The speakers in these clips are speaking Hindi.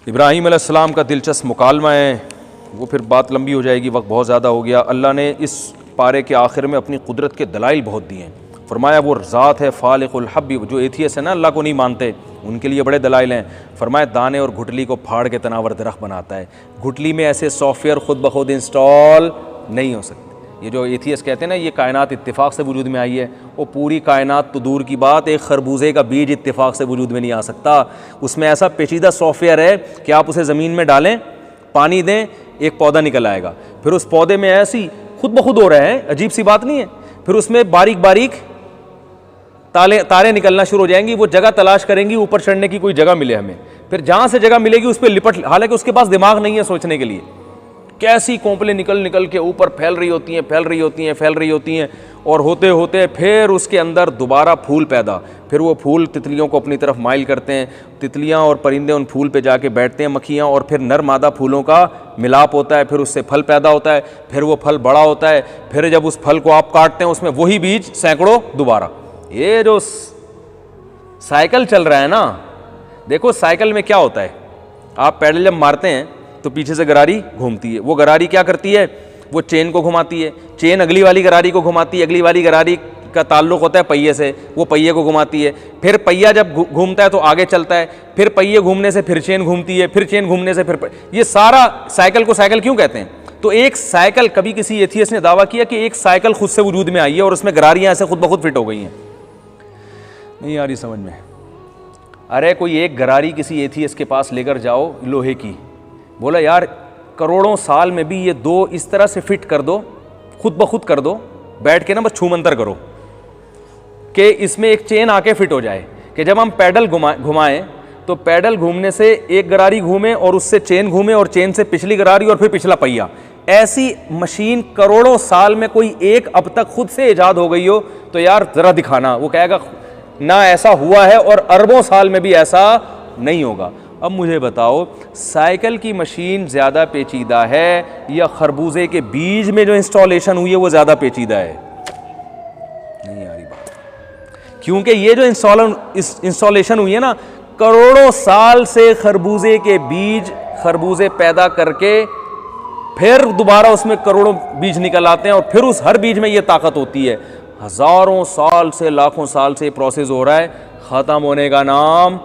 इब्राहीम अलैहिस्सलाम का दिलचस्प मुकालमा है, वो फिर बात लंबी हो जाएगी, वक्त बहुत ज़्यादा हो गया। अल्लाह ने इस पारे के आखिर में अपनी कुदरत के दलाइल बहुत दिए हैं। फरमाया वो ज़ात है फालिकुल हब्बी, जो एथियस है ना, अल्लाह को नहीं मानते, उनके लिए बड़े दलाइल हैं। फरमाया दाने और घुटली को फाड़ के तनावर दरख्त बनाता है। घुटली में ऐसे सॉफ्टवेयर खुद ब खुद इंस्टॉल नहीं हो सकते। ये जो एथियस कहते हैं ना, ये कायनात इत्तेफाक से वजूद में आई है, वो पूरी कायनात तो दूर की बात, एक खरबूजे का बीज इत्तेफाक से वजूद में नहीं आ सकता। उसमें ऐसा पेचीदा सॉफ्टवेयर है कि आप उसे ज़मीन में डालें, पानी दें, एक पौधा निकल आएगा। फिर उस पौधे में ऐसी खुद ब खुद हो रहे हैं, अजीब सी बात नहीं है। फिर उसमें बारीक बारीक तारे निकलना शुरू हो जाएंगी। वो जगह तलाश करेंगी, ऊपर चढ़ने की कोई जगह मिले हमें। फिर जहाँ से जगह मिलेगी उस पर लिपट, हालांकि उसके पास दिमाग नहीं है सोचने के लिए। कैसी कोंपलें निकल निकल के ऊपर फैल रही होती हैं, फैल रही होती हैं, फैल रही होती हैं, और होते होते फिर उसके अंदर दोबारा फूल पैदा। फिर वो फूल तितलियों को अपनी तरफ माइल करते हैं, तितलियां और परिंदे उन फूल पे जाके बैठते हैं, मक्खियाँ, और फिर नर मादा फूलों का मिलाप होता है। फिर उससे फल पैदा होता है, फिर वो फल बड़ा होता है। फिर जब उस फल को आप काटते हैं, उसमें वही बीज सैकड़ों दोबारा। ये जो साइकिल चल रहा है ना, देखो साइकिल में क्या होता है, आप पैडल जब मारते हैं तो पीछे से गरारी घूमती है। वो गरारी क्या करती है, वो चेन को घुमाती है, चेन अगली वाली गरारी को घुमाती है, अगली वाली गरारी का ताल्लुक होता है पहिए से, वो पहिए को घुमाती है। फिर पहिया जब घूमता है तो आगे चलता है, फिर पहिए घूमने से फिर चेन घूमती है, फिर चेन घूमने से फिर ये सारा साइकिल को साइकिल क्यों कहते हैं? तो एक साइकिल, कभी किसी एथियस ने दावा किया कि एक साइकिल खुद से वजूद में आई है और उसमें गरारियां ऐसे खुद ब खुद फिट हो गई हैं। नहीं आ रही समझ में? अरे कोई एक गरारी किसी एथियस के पास लेकर जाओ लोहे की, बोला यार करोड़ों साल में भी ये दो इस तरह से फिट कर दो, खुद ब खुद कर दो, बैठ के ना बस छूमंतर करो कि इसमें एक चेन आके फिट हो जाए, कि जब हम पैडल घुमाएं तो पैडल घूमने से एक गरारी घूमे और उससे चेन घूमे और चेन से पिछली गरारी और फिर पिछला पहिया। ऐसी मशीन करोड़ों साल में कोई एक अब तक खुद से ईजाद हो गई हो तो यार ज़रा दिखाना। वो कहेगा ना ऐसा हुआ है और अरबों साल में भी ऐसा नहीं होगा। अब मुझे बताओ, साइकिल की मशीन ज़्यादा पेचीदा है या खरबूजे के बीज में जो इंस्टॉलेशन हुई है वो ज़्यादा पेचीदा है? नहीं आ रही बात, क्योंकि ये जो इंस्टॉलेशन हुई है ना, करोड़ों साल से खरबूजे के बीज खरबूजे पैदा करके फिर दोबारा उसमें करोड़ों बीज निकल आते हैं और फिर उस हर बीज में ये ताकत होती है। हज़ारों साल से लाखों साल से प्रोसेस हो रहा है, ख़त्म होने का नाम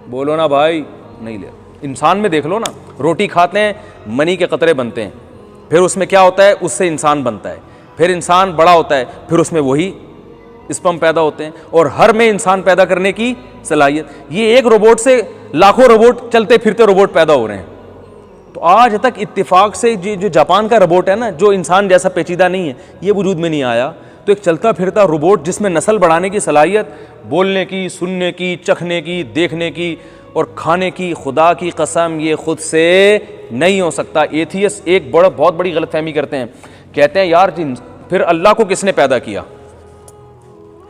बोलो ना भाई नहीं ले। इंसान में देख लो ना, रोटी खाते हैं, मनी के कतरे बनते हैं, फिर उसमें क्या होता है, उससे इंसान बनता है, फिर इंसान बड़ा होता है, फिर उसमें वही स्पर्म पैदा होते हैं, और हर में इंसान पैदा करने की सलाहियत। ये एक रोबोट से लाखों रोबोट, चलते फिरते रोबोट पैदा हो रहे हैं। तो आज तक इत्तेफाक से जो जापान का रोबोट है ना, जो इंसान जैसा पेचीदा नहीं है, ये वजूद में नहीं आया। तो एक चलता फिरता रोबोट जिसमें नस्ल बढ़ाने की सलाहियत, बोलने की, सुनने की, चखने की, देखने की और खाने की, खुदा की कसम ये खुद से नहीं हो सकता। एथियस एक बहुत बड़ी गलतफहमी करते हैं, कहते हैं यार फिर अल्लाह को किसने पैदा किया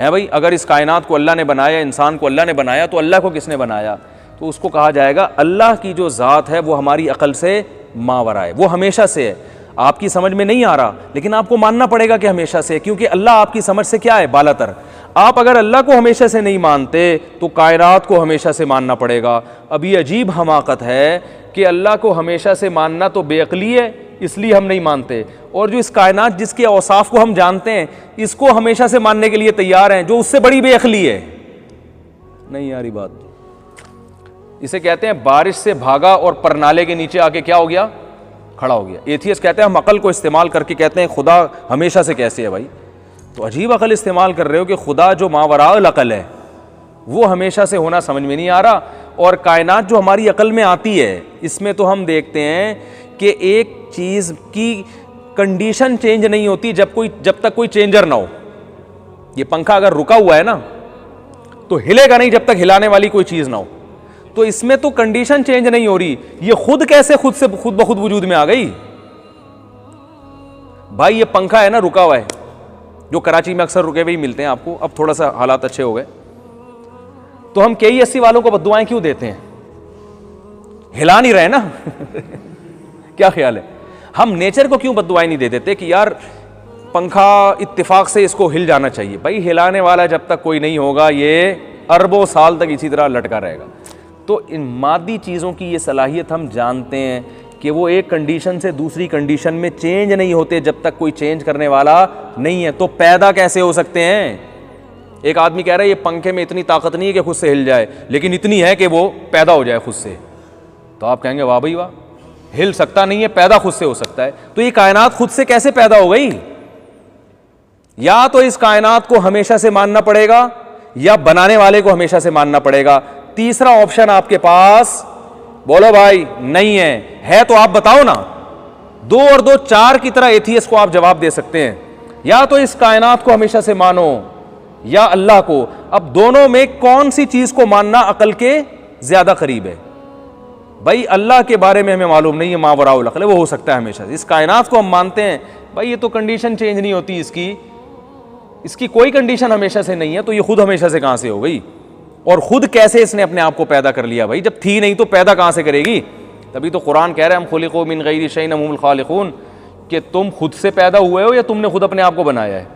है? भाई अगर इस कायनात को अल्लाह ने बनाया, इंसान को अल्लाह ने बनाया, तो अल्लाह को किसने बनाया? तो उसको कहा जाएगा अल्लाह की जो ज़ात है वो हमारी अकल से मावरा है, वो हमेशा से है। आपकी समझ में नहीं आ रहा, लेकिन आपको मानना पड़ेगा कि हमेशा से है, क्योंकि अल्लाह आपकी समझ से क्या है, बालातर। आप अगर अल्लाह को हमेशा से नहीं मानते तो कायनात को हमेशा से मानना पड़ेगा। अब ये अजीब हमाकत है कि अल्लाह को हमेशा से मानना तो बेअक्ली है, इसलिए हम नहीं मानते, और जो इस कायनात जिसके औसाफ को हम जानते हैं, इसको हमेशा से मानने के लिए तैयार हैं, जो उससे बड़ी बेअक्ली है। नहीं यारी बात, इसे कहते हैं बारिश से भागा और परनाले के नीचे आके क्या हो गया, खड़ा हो गया। एथियस कहते हैं हम अकल को इस्तेमाल करके कहते हैं खुदा हमेशा से कैसे है। भाई तो अजीब अकल इस्तेमाल कर रहे हो कि खुदा जो मावराअल अकल है वो हमेशा से होना समझ में नहीं आ रहा। और कायनात जो हमारी अकल में आती है, इसमें तो हम देखते हैं कि एक चीज़ की कंडीशन चेंज नहीं होती जब तक कोई चेंजर ना हो। ये पंखा अगर रुका हुआ है ना तो हिलेगा नहीं जब तक हिलाने वाली कोई चीज़ ना हो। तो इसमें तो कंडीशन चेंज नहीं हो रही, ये खुद कैसे खुद ब खुद वजूद में आ गई? भाई ये पंखा है ना, रुका हुआ है, जो कराची में अक्सर रुके हुए ही मिलते हैं आपको, अब थोड़ा सा हालात अच्छे हो गए। तो हम KE80 वालों को बद्दुआएं क्यों देते हैं? हिला नहीं रहे ना क्या ख्याल है? हम नेचर को क्यों बद्दुआएं नहीं दे देते कि यार पंखा इत्तेफाक से इसको हिल जाना चाहिए? भाई हिलाने वाला जब तक कोई नहीं होगा, ये अरबों साल तक इसी तरह लटका रहेगा। तो इन मादी चीज़ों की ये सलाहियत हम जानते हैं कि वो एक कंडीशन से दूसरी कंडीशन में चेंज नहीं होते जब तक कोई चेंज करने वाला नहीं है। तो पैदा कैसे हो सकते हैं? एक आदमी कह रहा है ये पंखे में इतनी ताकत नहीं है कि खुद से हिल जाए, लेकिन इतनी है कि वो पैदा हो जाए खुद से। तो आप कहेंगे वाह भाई वाह, हिल सकता नहीं है, पैदा खुद से हो सकता है। तो ये कायनात खुद से कैसे पैदा हो गई? या तो इस कायनात को हमेशा से मानना पड़ेगा या बनाने वाले को हमेशा से मानना पड़ेगा। तीसरा ऑप्शन आपके पास, बोलो भाई, नहीं है तो आप बताओ ना। 2 और 2 4 की तरह एथियस्ट को आप जवाब दे सकते हैं, या तो इस कायनात को हमेशा से मानो या अल्लाह को। अब दोनों में कौन सी चीज को मानना अकल के ज्यादा करीब है? भाई अल्लाह के बारे में हमें मालूम नहीं है, मावराउल अक़ल, वो हो सकता है हमेशा। इस कायनात को हम मानते हैं, भाई ये तो कंडीशन चेंज नहीं होती, इसकी कोई कंडीशन हमेशा से नहीं है, तो ये खुद हमेशा से कहां से हो गई? और खुद कैसे इसने अपने आप को पैदा कर लिया? भाई जब थी नहीं तो पैदा कहां से करेगी? तभी तो कुरान कह रहे हैं हम खुलिक़ू मिन गैरि शैइन हुमुल खालिक़ून, कि तुम खुद से पैदा हुए हो या तुमने खुद अपने आप को बनाया है?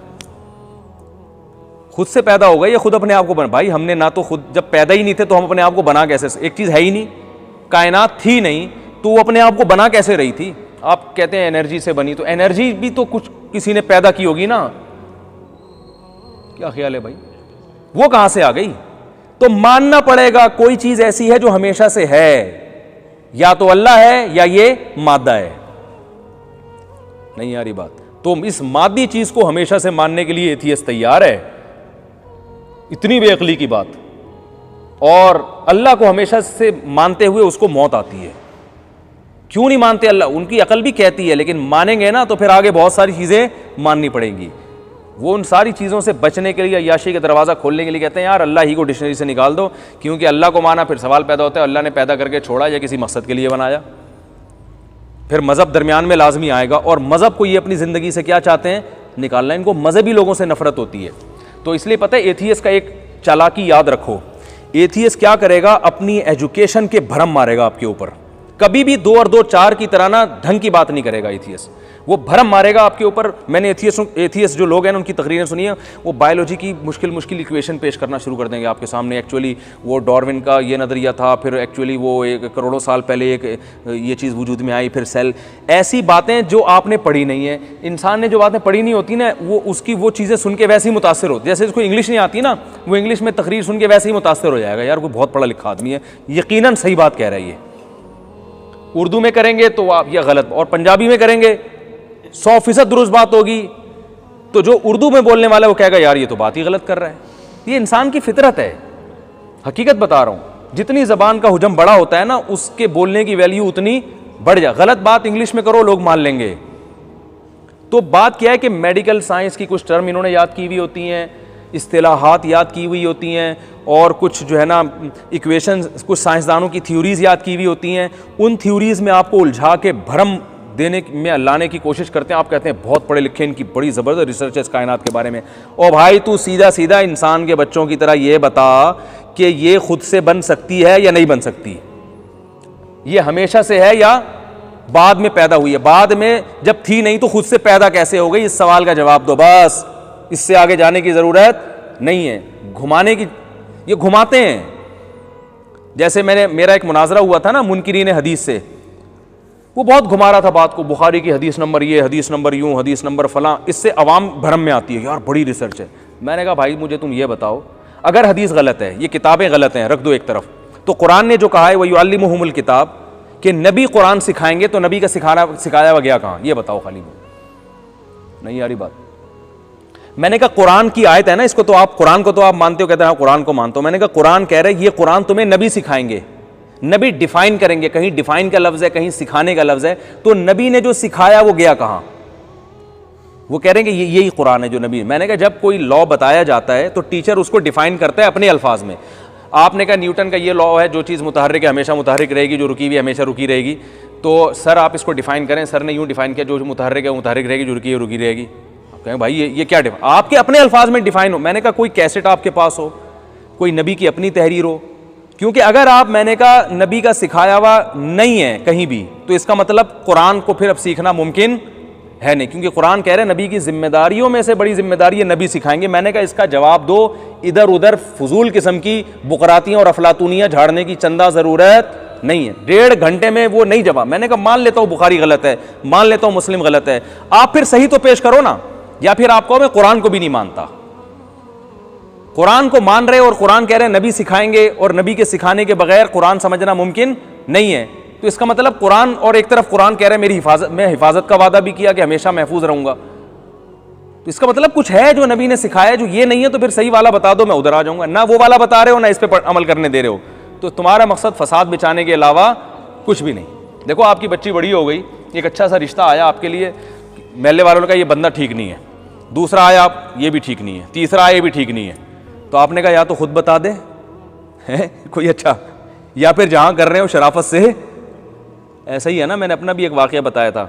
खुद से पैदा हो गए या खुद अपने आप को बना? भाई हमने ना तो खुद, जब पैदा ही नहीं थे तो हम अपने आप को बना कैसे? एक चीज है ही नहीं, कायनात थी नहीं तो वो अपने आप को बना कैसे रही थी? आप कहते हैं एनर्जी से बनी, तो एनर्जी भी तो कुछ किसी ने पैदा की होगी ना। क्या ख्याल है भाई, वो कहां से आ गई? तो मानना पड़ेगा कोई चीज ऐसी है जो हमेशा से है, या तो अल्लाह है या ये मादा है। नहीं यार ये बात, तो इस मादी चीज को हमेशा से मानने के लिए एथियस्ट तैयार है, इतनी बेअक्ली की बात। और अल्लाह को हमेशा से मानते हुए उसको मौत आती है। क्यों नहीं मानते अल्लाह? उनकी अकल भी कहती है, लेकिन मानेंगे ना तो फिर आगे बहुत सारी चीजें माननी पड़ेंगी। वो उन सारी चीज़ों से बचने के लिए, अय्याशी का दरवाज़ा खोलने के लिए कहते हैं यार अल्लाह ही को डिक्शनरी से निकाल दो, क्योंकि अल्लाह को माना फिर सवाल पैदा होता है अल्लाह ने पैदा करके छोड़ा या किसी मकसद के लिए बनाया। फिर मज़हब दरमियान में लाजमी आएगा, और मज़हब को ये अपनी ज़िंदगी से क्या चाहते हैं? निकालना। इनको मज़हबी लोगों से नफरत होती है। तो इसलिए पता है एथियस्ट का एक चालाकी याद रखो, एथियस्ट क्या करेगा? अपनी एजुकेशन के भरम मारेगा आपके ऊपर। कभी भी 2 और 2 4 की तरह ना ढंग की बात नहीं करेगा एथियस्ट, वो भरम मारेगा आपके ऊपर। मैंने एथियस्ट जो लोग हैं उनकी तकरीरें सुनी है, वो बायोलॉजी की मुश्किल इक्वेशन पेश करना शुरू कर देंगे आपके सामने। एक्चुअली वो डार्विन का ये नज़रिया था, फिर एक्चुअली वो 1 करोड़ों साल पहले एक ये चीज़ वजूद में आई, फिर सेल। ऐसी बातें जो आपने पढ़ी नहीं है। इंसान ने जो बातें पढ़ी नहीं होती ना, वो चीज़ें सुन के वैसे ही मुतासर होती। जैसे इसको इंग्लिश नहीं आती ना, वो इंग्लिश में तकरीर सुन के वैसे ही मुतासर हो जाएगा, यार कोई बहुत पढ़ा लिखा आदमी है, यकीनन सही बात कह रहा है ये। उर्दू में करेंगे तो आप यह गलत, और पंजाबी में करेंगे 100% दुरुस्त बात होगी, तो जो उर्दू में बोलने वाला है वो कहेगा यार ये तो बात ही गलत कर रहा है। ये इंसान की फितरत है, हकीकत बता रहा हूं। जितनी जबान का हुजम बड़ा होता है ना, उसके बोलने की वैल्यू उतनी बढ़ जाए। गलत बात इंग्लिश में करो लोग मान लेंगे। तो बात क्या है कि मेडिकल साइंस की कुछ टर्म इन्होंने याद की हुई होती हैं, इस्तिलाहात याद की हुई होती हैं, और कुछ जो है ना इक्वेशंस, कुछ साइंसदानों की थ्योरीज याद की हुई होती हैं। उन थ्योरीज में आपको उलझा के भरम देने में लाने की कोशिश करते हैं। आप कहते हैं बहुत पढ़े लिखे, इनकी बड़ी ज़बरदस्त रिसर्च है इस कायनात के बारे में। और भाई तू सीधा सीधा इंसान के बच्चों की तरह ये बता कि ये खुद से बन सकती है या नहीं बन सकती, ये हमेशा से है या बाद में पैदा हुई है? बाद में जब थी नहीं तो खुद से पैदा कैसे हो गई? इस सवाल का जवाब दो बस, इससे आगे जाने की ज़रूरत नहीं है। घुमाने की, ये घुमाते हैं। जैसे मेरा एक मुनाजरा हुआ था ना मुनकिरीन हदीस से, वो बहुत घुमा रहा था बात को, बुखारी की हदीस नंबर ये, हदीस नंबर यूं, हदीस नंबर फलां। इससे अवाम भरम में आती है यार बड़ी रिसर्च है। मैंने कहा भाई मुझे तुम ये बताओ, अगर हदीस गलत है, ये किताबें गलत हैं, रख दो एक तरफ, तो कुरान ने जो कहा है वह युअल्लिमुहुमुल किताब, कि नबी कुरान सिखाएंगे, तो नबी का सिखाया हुआ गया कहाँ? ये बताओ खाली। नहीं यारी बात। मैंने कहा कुरान की आयत है ना, इसको तो आप, कुरान को तो आप मानते हो? कहते हैं हाँ कुरान को मानते हो। मैंने कहा कुरान कह रहे ये कुरान तुम्हें नबी सिखाएंगे, नबी डिफाइन करेंगे। कहीं डिफाइन का लफ्ज है, कहीं सिखाने का लफ्ज है, तो नबी ने जो सिखाया वो गया कहां? वो कह रहे हैं कि यही कुरान है जो नबी। मैंने कहा जब कोई लॉ बताया जाता है तो टीचर उसको डिफाइन करता है अपने अल्फाज में। आपने कहा न्यूटन का ये लॉ है, जो चीज़ मुतहर्रिक है हमेशा मुतहर्रिक रहेगी, जो रुकी हुई हमेशा रुकी रहेगी। तो सर आप इसको डिफाइन करें। सर ने यूँ डिफाइन किया, जो मुतहर्रिक है मुतहर्रिक रहेगी, जो रुकी है रुकी रहेगी। आप कहें भाई ये क्या डिफाइन? आपके अपने अल्फाज में डिफाइन हो। मैंने कहा कोई कैसेट आपके पास हो, कोई नबी की अपनी तहरीर हो, क्योंकि अगर आप, मैंने कहा नबी का सिखाया हुआ नहीं है कहीं भी, तो इसका मतलब कुरान को फिर अब सीखना मुमकिन है नहीं, क्योंकि कुरान कह रहे हैं नबी की जिम्मेदारियों में से बड़ी जिम्मेदारी ये नबी सिखाएंगे। मैंने कहा इसका जवाब दो, इधर उधर फजूल किस्म की बुकरातियाँ और अफलातूनियाँ झाड़ने की चंदा ज़रूरत नहीं है। 1.5 घंटे में वो नहीं जवाब। मैंने कहा मान लेता हूँ बुखारी गलत है, मान लेता हूँ मुस्लिम गलत है, आप फिर सही तो पेश करो ना, या फिर आपको मैं कुरान को भी नहीं मानता। कुरान को मान रहे और कुरान कह रहे हैं नबी सिखाएंगे और नबी के सिखाने के बगैर कुरान समझना मुमकिन नहीं है, तो इसका मतलब कुरान, और एक तरफ कुरान कह रहे हैं मेरी हिफाजत, मैं हिफाजत का वादा भी किया कि हमेशा महफूज रहूंगा, तो इसका मतलब कुछ है जो नबी ने सिखाया जो ये नहीं है, तो फिर सही वाला बता दो, मैं उधर आ जाऊंगा। ना वो वाला बता रहे हो ना इस पर अमल करने दे रहे हो, तो तुम्हारा मकसद फसाद बिछाने के अलावा कुछ भी नहीं। देखो आपकी बच्ची बड़ी हो गई, एक अच्छा सा रिश्ता आया आपके लिए, महल्ले वालों ने कहा ये बंदा ठीक नहीं है, दूसरा आया ये भी ठीक नहीं है, तीसरा आया ये भी ठीक नहीं है, तो आपने कहा या तो खुद बता दे है कोई अच्छा, या फिर जहां कर रहे हो शराफत से। ऐसा ही है ना, मैंने अपना भी एक वाकया बताया था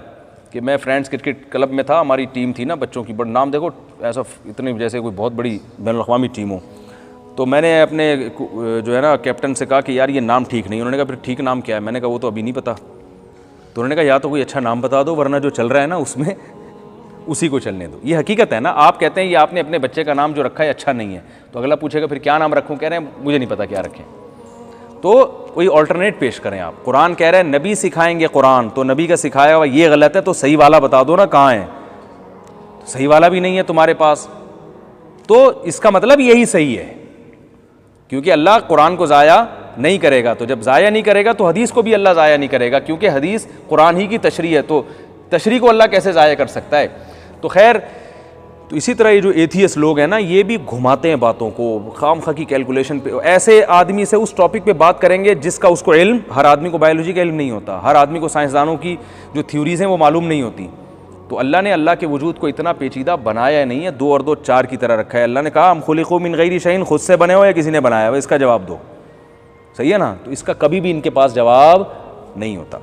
कि मैं फ्रेंड्स क्रिकेट क्लब में था, हमारी टीम थी ना बच्चों की, बड़ा नाम देखो ऐसा इतनी जैसे कोई बहुत बड़ी बैनुल-अक़वामी टीम हो, तो मैंने अपने जो है ना कैप्टन से कहा कि यार ये नाम ठीक नहीं। उन्होंने कहा फिर ठीक नाम क्या है? मैंने कहा वो तो अभी नहीं पता। तो उन्होंने कहा या तो कोई अच्छा नाम बता दो, वरना जो चल रहा है ना उसमें उसी को चलने दो। ये हकीकत है ना, आप कहते हैं ये आपने अपने बच्चे का नाम जो रखा है अच्छा नहीं है, तो अगला पूछेगा फिर क्या नाम रखूँ, कह रहे हैं मुझे नहीं पता क्या रखें, तो कोई ऑल्टरनेट पेश करें आप। कुरान कह रहे हैं नबी सिखाएंगे कुरान, तो नबी का सिखाया हुआ ये गलत है, तो सही वाला बता दो ना कहाँ है। तो सही वाला भी नहीं है तुम्हारे पास, तो इसका मतलब यही सही है, क्योंकि अल्लाह कुरान को ज़ाया नहीं करेगा, तो जब ज़ाया नहीं करेगा तो हदीस को भी अल्लाह ज़ाया नहीं करेगा, क्योंकि हदीस कुरान ही की तशरीह है, तो तशरीह को अल्लाह कैसे ज़ाया कर सकता है। तो खैर, तो इसी तरह ये जो एथियस लोग हैं ना, ये भी घुमाते हैं बातों को, खामखा की कैलकुलेशन पे। ऐसे आदमी से उस टॉपिक पे बात करेंगे जिसका उसको इल्म, हर आदमी को बायोलॉजी का इल्म नहीं होता, हर आदमी को साइंसदानों की जो थ्योरीज़ हैं वो मालूम नहीं होती। तो अल्लाह ने अल्लाह के वजूद को इतना पेचीदा बनाया नहीं है, 2 और 2 4 की तरह रखा है। अल्लाह ने कहा हम खुलिक़ू मिन गैरि शैइन, खुद से बने हो या किसी ने बनाया हो, इसका जवाब दो। सही है ना, तो इसका कभी भी इनके पास जवाब नहीं होता।